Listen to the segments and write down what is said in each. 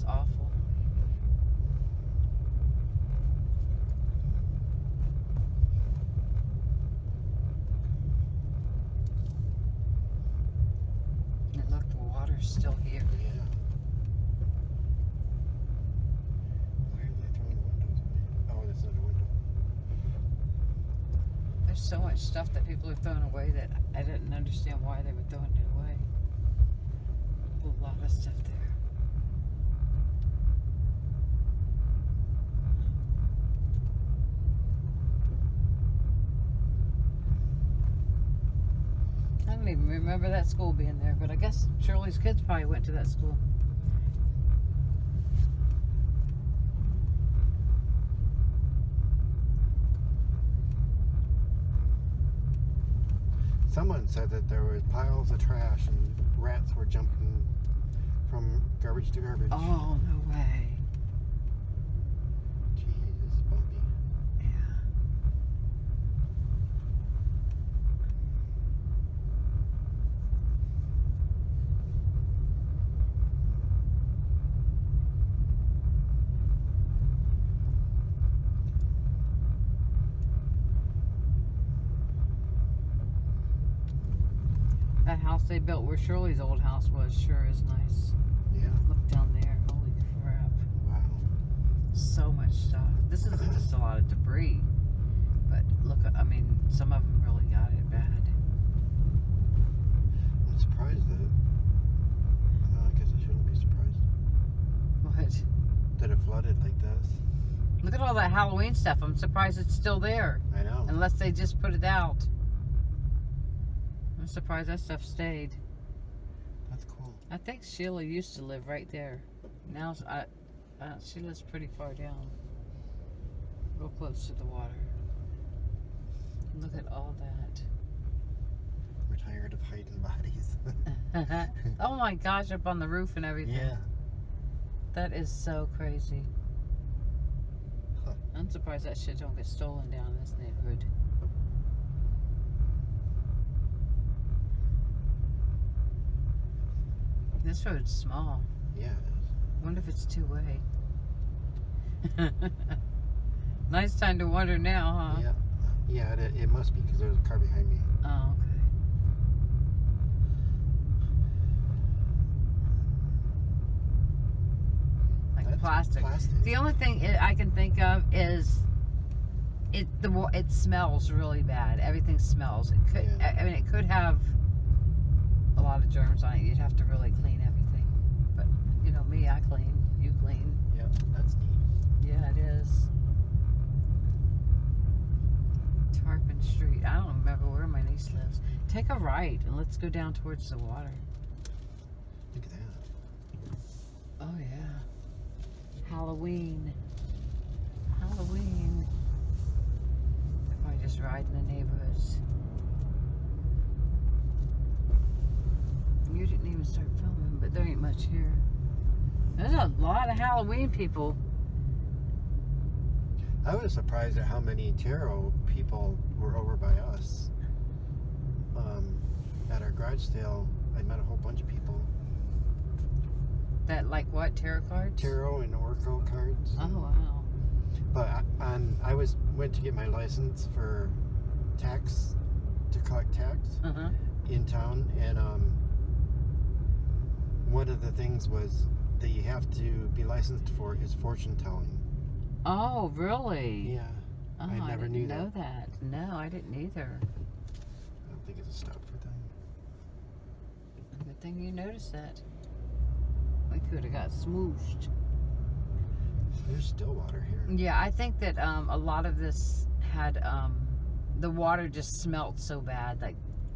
awful. And look, the water's still here. Yeah. Why are they throwing the windows away? Oh, that's not a window. There's so much stuff that people are throwing away that I didn't understand why they were throwing it away. A lot of stuff there. I don't even remember that school being there, but I guess Shirley's kids probably went to that school. Someone said that there were piles of trash and rats were jumping from garbage to garbage. Oh, no way. Gee, this is bumpy. Yeah. That house they built where Shirley's old house was sure is nice. Yeah. Look down there. Holy crap. Wow. So much stuff. This isn't just a lot of debris. But look, I mean, some of them really got it bad. I'm surprised that. No, I guess I shouldn't be surprised What? that it flooded like this. Look at all that Halloween stuff. I'm surprised it's still there. I know. Unless they just put it out. I'm surprised that stuff stayed. That's cool. I think Sheila used to live right there. Now she lives pretty far down. Real close to the water. Look at all that. We're tired of hiding bodies. Oh my gosh, up on the roof and everything. Yeah. That is so crazy. Huh. I'm surprised that shit don't get stolen down in this neighborhood. This road's small. Yeah, it is. Wonder if it's two-way. Nice time to wonder now, huh? Yeah. Yeah, it must be because there's a car behind me. Oh, okay. Like That's plastic. plastic. The only thing I can think of is it smells really bad. Everything smells. It could. Yeah. I mean, it could have a lot of germs on it. You'd have to really clean everything. But you know me, I clean. You clean. Yep, that's neat. Yeah, it is. Tarpon Street. I don't remember where my niece lives. Take a right and let's go down towards the water. Look at that. Oh yeah. Halloween. Halloween. They're probably just riding the neighborhoods. You didn't even start filming, but there ain't much here. There's a lot of Halloween people. I was surprised at how many tarot people were over by us. At our garage sale, I met a whole bunch of people. That like what? Tarot cards? Tarot and Oracle cards. Oh wow. But I went to get my license for tax, to collect tax Uh-huh. in town, and one of the things was that you have to be licensed for is fortune telling. Oh, really? Yeah. Oh, I never didn't knew know that. No, I didn't either. I don't think it's a stop for them. Good thing you noticed that. We could have got smooshed. There's still water here. Yeah, I think that a lot of this had the water just smelt so bad, like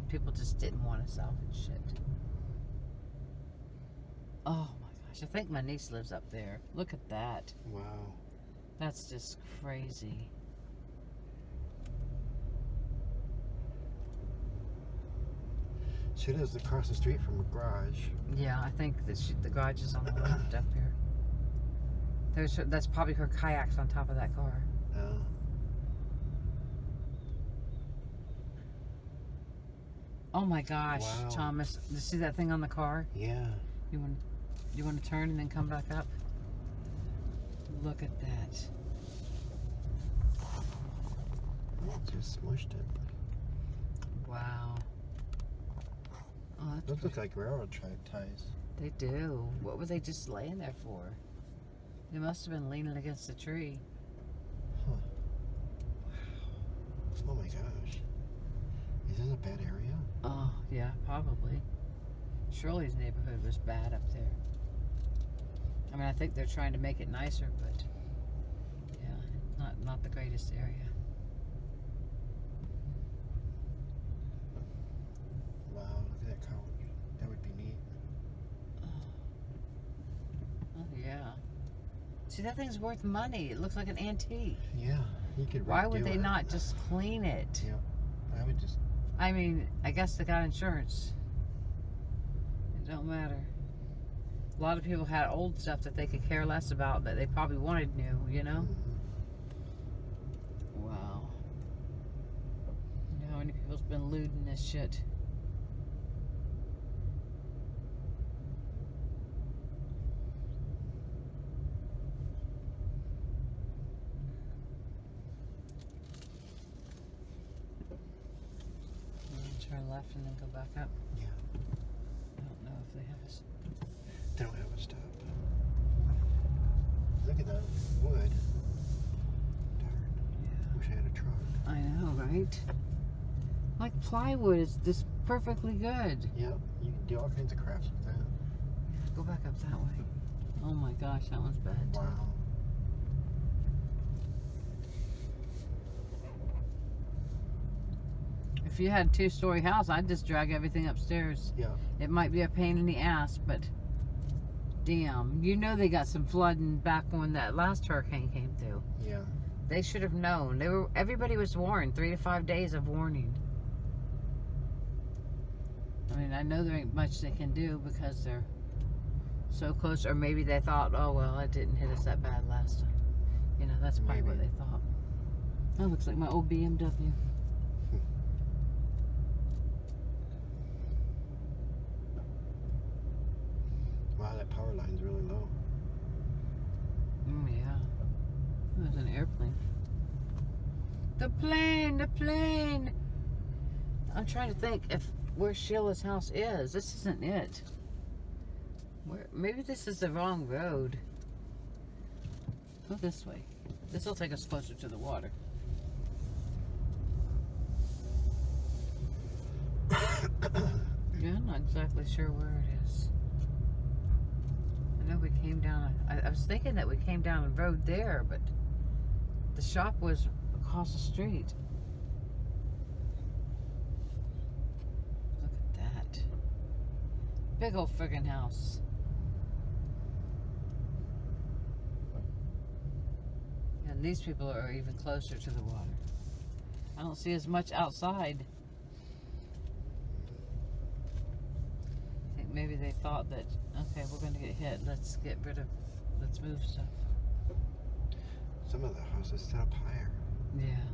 people just didn't want to salvage shit. Oh my gosh, I think my niece lives up there. Look at that. Wow. That's just crazy. She lives across the street from a garage. Yeah, I think that the garage is on the left up here. That's probably her kayaks on top of that car. Oh. Oh my gosh, Wow. Thomas! Did you see that thing on the car? Yeah. You want to turn and then come back up? Look at that. It just smushed it. Wow. Oh, that's Those look pretty. like railroad ties. They do. What were they just laying there for? They must have been leaning against the tree. Huh. Oh my gosh. Is this a bad area? Oh, yeah, probably. Shirley's neighborhood was bad up there. I mean, I think they're trying to make it nicer, but yeah, not the greatest area. Wow, look at that couch. That would be neat. Oh, yeah. See, that thing's worth money. It looks like an antique. Yeah, you could. Why would redo they it. not just clean it? Yeah, I would just. I mean, I guess they got insurance. It don't matter. A lot of people had old stuff that they could care less about that they probably wanted new, you know? Wow. You know how many people's been looting this shit? Turn left and then go back up. Yeah. I don't know if they have a... They don't have a stop. Look at that wood. Darn. Yeah. Wish I had a truck. I know, right? Like plywood is just perfectly good. Yeah, you can do all kinds of crafts with that. Go back up that way. Oh my gosh, that one's bad too. Wow. If you had a two-story house, I'd just drag everything upstairs. Yeah. It might be a pain in the ass, but damn. You know they got some flooding back when that last hurricane came through. Yeah. They should have known. Everybody was warned. 3 to 5 days of warning. I mean, I know there ain't much they can do because they're so close. Or maybe they thought, oh, well, it didn't hit us that bad last time. You know, that's probably what Maybe. they thought. That looks like my old BMW. Wow, that power line's really low. Yeah. It was an airplane. The plane! The plane! I'm trying to think if where Sheila's house is. This isn't it. Maybe this is the wrong road. Go this way. This will take us closer to the water. Yeah, I'm not exactly sure where it is. I know we came down. I was thinking that we came down the road there, but the shop was across the street. Look at that. Big old friggin' house. And these people are even closer to the water. I don't see as much outside. I think maybe they thought that, okay, we're going to get hit. Let's move stuff. Some of the houses set up higher. Yeah.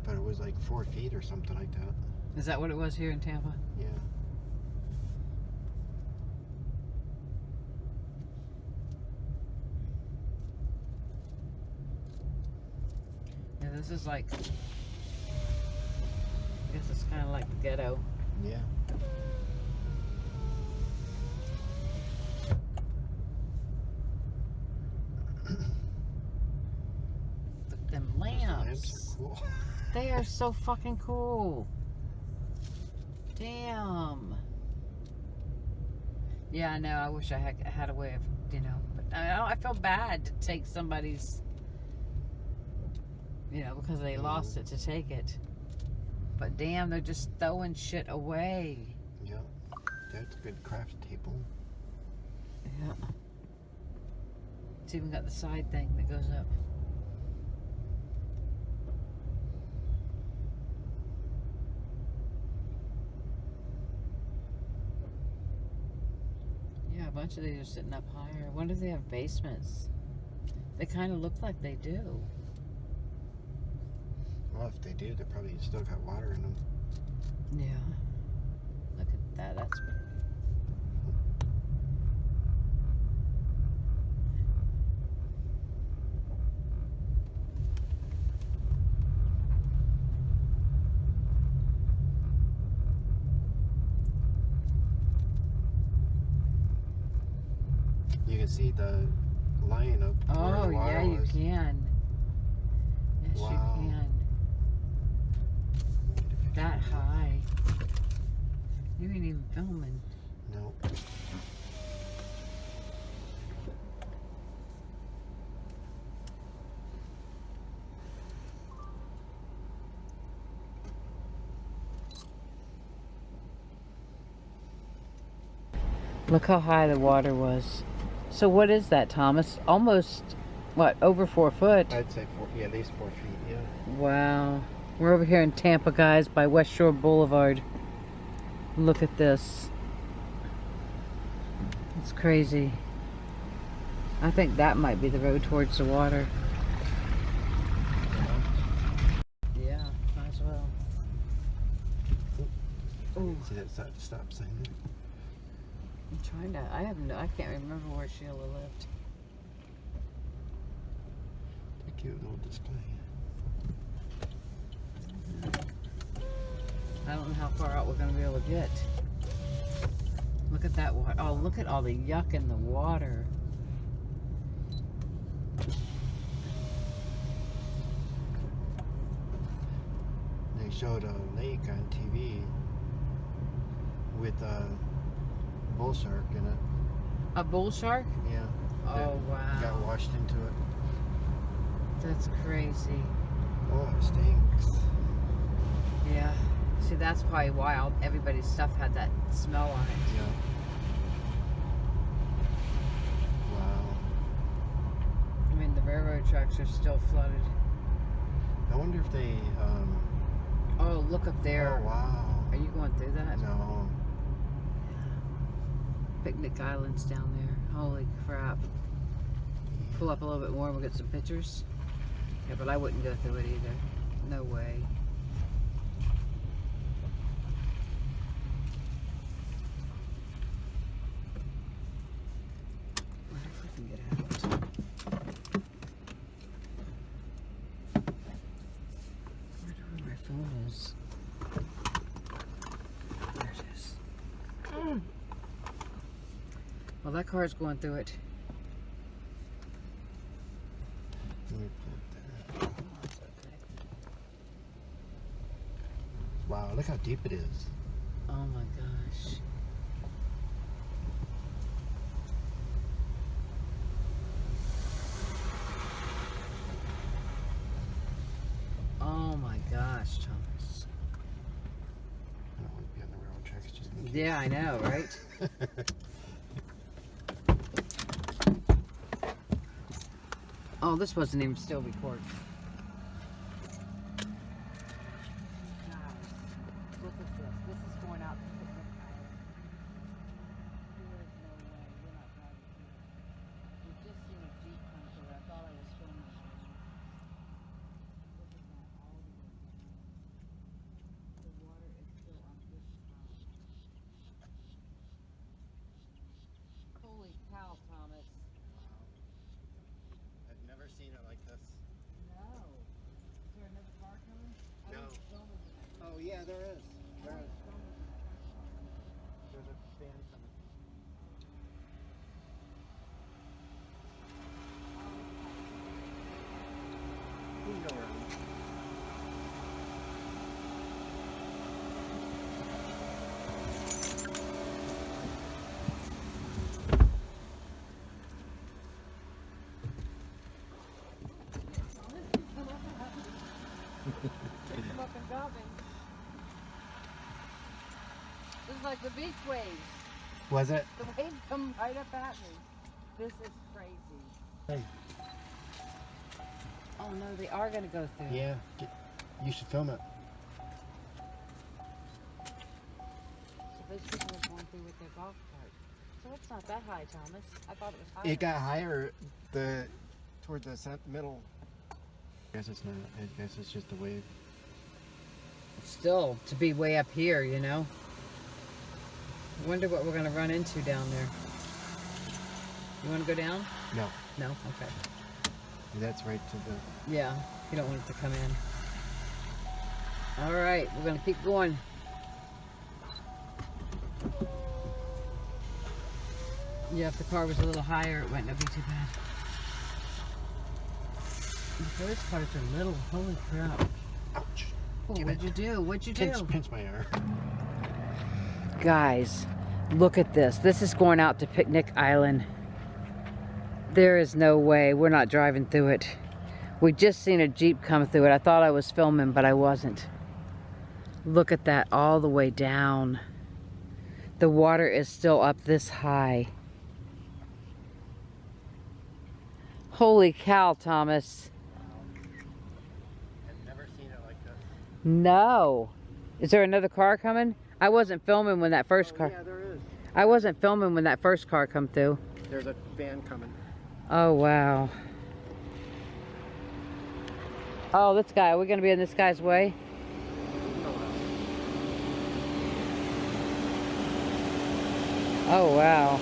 But it was like 4 feet or something like that. Is that what it was here in Tampa? Yeah. Yeah, this is like, I guess it's kind of like the ghetto. Yeah. Look at them Those lamps lamps. are cool. They are so fucking cool. Damn. Yeah, I know. I wish I had a way of, you know, but I feel bad to take somebody's, you know, because they lost it to take it. But damn, they're just throwing shit away. Yeah. That's a good craft table. Yeah. It's even got the side thing that goes up. Yeah, a bunch of these are sitting up higher. I wonder if they have basements. They kind of look like they do. Well, if they do, they probably still got water in them. Yeah. Look at that. That's pretty. You can see the line of where Oh, the water yeah, you was. can. Yes, Wow. you can. Get a picture That of it. high. You ain't even filming. No. Look how high the water was. So what is that, Thomas? Almost, what, over 4 foot? I'd say at least 4 feet, yeah. Wow. We're over here in Tampa, guys, by West Shore Boulevard. Look at this. It's crazy. I think that might be the road towards the water. Yeah, might as well. Ooh. See that stop sign there? I'm trying to, I can't remember where Sheila lived. A cute little display. I don't know how far out we're going to be able to get. Look at that water. Oh, look at all the yuck in the water. They showed a lake on TV with a bull shark in it. A bull shark? Yeah. Oh, wow. Got washed into it. That's crazy. Oh, it stinks. Yeah. See, that's probably why everybody's stuff had that smell on it. Yeah. Wow. I mean, the railroad tracks are still flooded. I wonder if they. Oh, look up there. Oh, wow. Are you going through that? No. Picnic Island's down there. Holy crap. Pull up a little bit more and we'll get some pictures. Yeah, but I wouldn't go through it either. No way. Wonder if we can get out. I wonder where my phone is. There it is. Well, that car's going through it. Let me pull it there. Oh, that's okay. Wow, look how deep it is. Oh my gosh. Oh my gosh, Thomas. I don't want to be on the railroad tracks just in case. Yeah, I know, right? Oh, this wasn't even still recorded. Guys, look at this. This is going out to Picnic Island. There is no way. We're not driving here. We've just seen a Jeep come through. I thought I was filming it. Look at that. All the way down. The water is still on this side. Holy cow, Thomas. I've never seen it like this. No. Is there another car coming? No. I was filming that. Oh yeah, there is. I was filming that. There's a van coming. You can go around. Come up and got me. This is like the beach waves. Was it? The waves come right up at me. This is crazy. Hey. Oh no, they are gonna go through. Yeah. You should film it. So those people are going through with their golf cart. So it's not that high, Thomas. I thought it was higher. It got higher toward the middle. I guess it's not. I guess it's just a wave. Still, to be way up here, you know. I wonder what we're gonna run into down there. You wanna go down? No. No? Okay. That's right to the. Yeah, you don't want it to come in. Alright, we're gonna keep going. Yeah, if the car was a little higher, it might not be too bad. Those cars are little. Holy crap. Ouch. Oh, what'd you do? What'd you do? Pinch my ear. Guys, look at this. This is going out to Picnic Island. There is no way we're not driving through it. We just seen a Jeep come through it. I thought I was filming, but I wasn't. Look at that all the way down. The water is still up this high. Holy cow, Thomas. I've never seen it like this. No. Is there another car coming? I wasn't filming when that first car. Yeah, there is. I wasn't filming when that first car come through. There's a van coming. Oh, wow. Oh, this guy. Are we going to be in this guy's way? Oh, wow.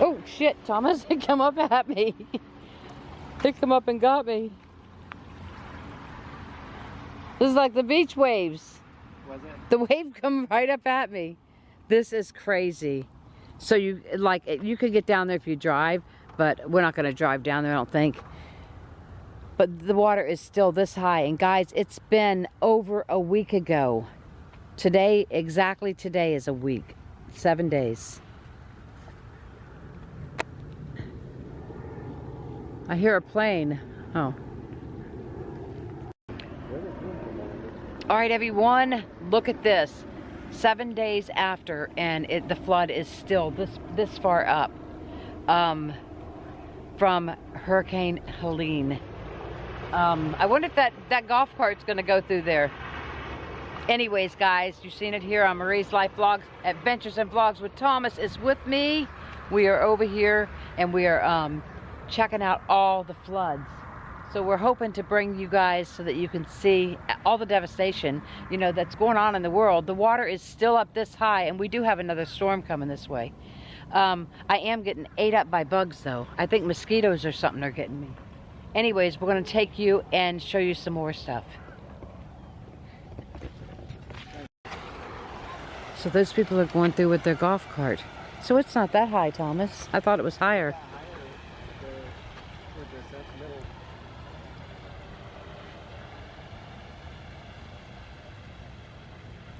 Oh, shit, Thomas. They come up at me. They come up and got me. This is like the beach waves. Was it? The wave come right up at me. This is crazy. So you could get down there if you drive, but we're not going to drive down there, I don't think. But the water is still this high. And guys, it's been over a week ago. Today, exactly today is a week. 7 days. I hear a plane. Oh. All right, everyone, look at this. 7 days after, and the flood is still this far up from Hurricane Helen. I wonder if that golf cart's gonna go through there. Anyways, guys, you've seen it here on Marie's Life Vlogs. Adventures and Vlogs with Thomas is with me. We are over here, and we are checking out all the floods. So we're hoping to bring you guys so that you can see all the devastation, you know, that's going on in the world. The water is still up this high, and we do have another storm coming this way. I am getting ate up by bugs, though. I think mosquitoes or something are getting me. Anyways, we're going to take you and show you some more stuff. So those people are going through with their golf cart. So it's not that high, Thomas. I thought it was higher.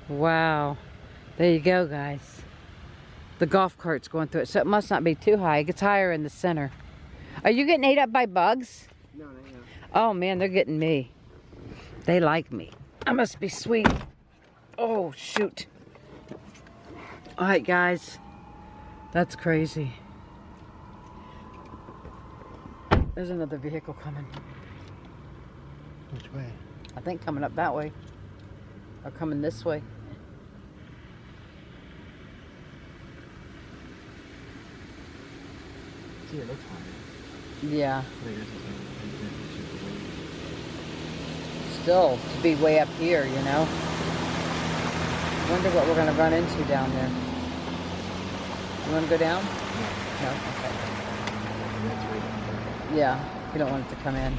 Wow. There you go, guys. The golf cart's going through it, so it must not be too high. It gets higher in the center. Are you getting ate up by bugs? No, not yet. Oh, man, they're getting me. They like me. I must be sweet. Oh, shoot. All right, guys. That's crazy. There's another vehicle coming. Which way? I think coming up that way. Or coming this way. See, it looks higher. Yeah. Still, to be way up here, you know. Wonder what we're going to run into down there. You want to go down? No? Okay. Yeah, we don't want it to come in.